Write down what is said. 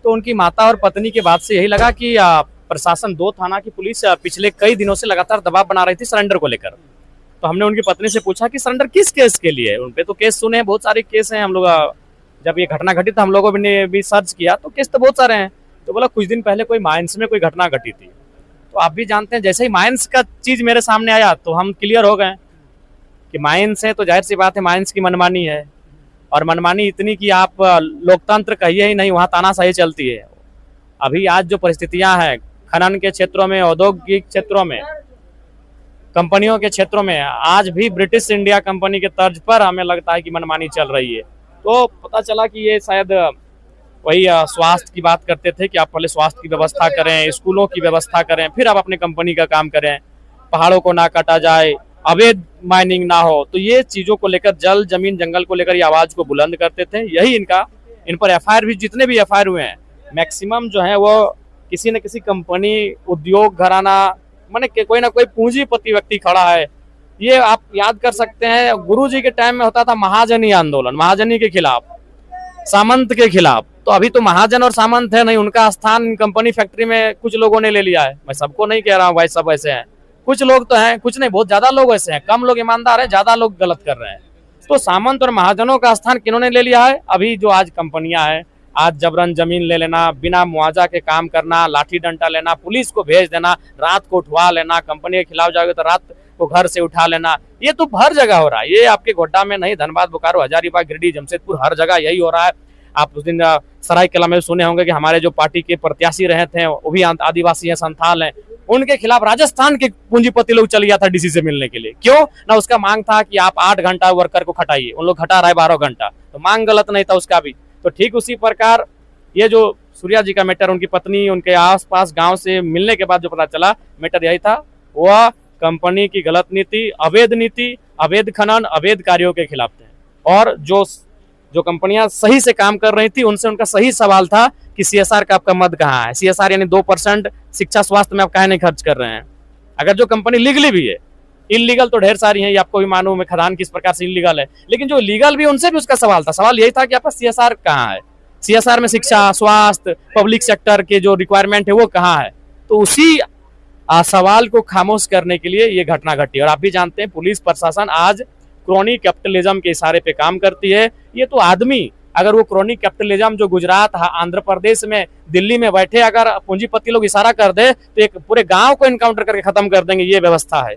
तो उनकी माता और पत्नी की बात से यही लगा कि प्रशासन 2 थाना की पुलिस पिछले कई दिनों से लगातार दबाव बना रही थी सरेंडर को लेकर। तो हमने उनकी पत्नी से पूछा कि सरेंडर किस केस के लिए? उनपे तो केस सुने हैं, बहुत सारे केस हैं। हम लोग जब ये घटना घटी तो हम लोगों ने भी सर्च किया तो केस तो बहुत सारे हैं। तो बोला कुछ दिन पहले कोई माइंस में कोई घटना घटी थी। तो आप भी जानते हैं, जैसे ही माइंस का चीज मेरे सामने आया तो हम क्लियर हो गए कि माइंस है तो जाहिर सी बात है माइंस की मनमानी है, और मनमानी इतनी कि आप लोकतंत्र कहिए ही नहीं, वहाँ तानाशाही चलती है। अभी आज जो परिस्थितियां हैं खनन के क्षेत्रों में, औद्योगिक क्षेत्रों में, कंपनियों के क्षेत्रों में, आज भी ब्रिटिश इंडिया कंपनी के तर्ज पर हमें लगता है कि मनमानी चल रही है। तो पता चला कि ये शायद वही स्वास्थ्य की बात करते थे कि आप पहले स्वास्थ्य की व्यवस्था करें, स्कूलों की व्यवस्था करें, फिर आप अपने कंपनी का काम करें, पहाड़ों को ना काटा जाए, अवैध माइनिंग ना हो। तो ये चीजों को लेकर, जल जमीन जंगल को लेकर ये आवाज को बुलंद करते थे। यही इन पर एफआईआर भी, जितने भी एफआईआर हुए हैं मैक्सिमम जो है वो किसी न किसी कंपनी, उद्योग घराना, माने कोई ना कोई पूंजीपति व्यक्ति खड़ा है। ये आप याद कर सकते हैं, गुरुजी के टाइम में होता था महाजनी आंदोलन, महाजनी के खिलाफ, सामंत के खिलाफ। तो अभी तो महाजन और सामंत है नहीं, उनका स्थान कंपनी फैक्ट्री में कुछ लोगों ने ले लिया है। मैं सबको नहीं कह रहा हूँ भाई, सब ऐसे हैं, कुछ लोग तो हैं, कुछ नहीं, बहुत ज्यादा लोग ऐसे हैं। कम लोग ईमानदार हैं, ज्यादा लोग गलत कर रहे हैं। तो सामंत और महाजनों का स्थान किन्होंने ले लिया है? अभी जो आज कंपनियां हैं, आज जबरन जमीन ले लेना, बिना मुआवजा के काम करना, लाठी डंडा लेना, पुलिस को भेज देना, रात को उठवा लेना, कंपनी के खिलाफ जाओगे तो रात को घर से उठा लेना, ये तो हर जगह हो रहा है। ये आपके गोड्डा में नहीं, धनबाद, बोकारो, हजारीबाग, गिरिडीह, जमशेदपुर, हर जगह यही हो रहा है। आप उस दिन सरायकेला में सुने होंगे कि हमारे जो पार्टी के प्रत्याशी रहे थे वो भी आदिवासी हैं, संथाल हैं, उनके खिलाफ राजस्थान के पूंजीपति लोग चले गया था डीसी से मिलने के लिए। क्यों ना? उसका मांग था कि आप 8 घंटा वर्कर को खटाइए, उन लोग खटा रहा है 12 घंटा, तो मांग गलत नहीं था उसका भी। तो ठीक उसी प्रकार ये जो सूर्या जी का मैटर, उनकी पत्नी, उनके आसपास गांव से मिलने के बाद जो पता चला मैटर यही था, वह कंपनी की गलत नीति, अवैध खनन, अवैध कार्यों के खिलाफ थे। और जो कंपनियां सही से काम कर रही थी उनसे उनका सही सवाल था कि सीएसआर का आपका मद कहाँ है? सीएसआर यानी 2% शिक्षा स्वास्थ्य में आप काहे नहीं खर्च कर रहे हैं? अगर जो कंपनी लीगली भी है, इलीगल तो ढेर सारी है, ये आपको भी मालूम है खदान किस प्रकार से इलीगल है, लेकिन जो लीगल भी उनसे भी उसका सवाल था। सवाल यही था कि आपका सीएसआर कहाँ है? सीएसआर में शिक्षा, स्वास्थ्य, पब्लिक सेक्टर के जो रिक्वायरमेंट है वो कहाँ है? तो उसी सवाल को खामोश करने के लिए ये घटना घटी। और आप भी जानते हैं पुलिस प्रशासन आज क्रोनी कैपिटलिज्म के इशारे पे काम करती है। ये तो आदमी, अगर वो क्रोनी कैपिटलिज्म जो गुजरात, आंध्र प्रदेश में, दिल्ली में बैठे अगर पूंजीपति लोग इशारा कर दे तो एक पूरे गांव को इनकाउंटर करके खत्म कर देंगे, ये व्यवस्था है।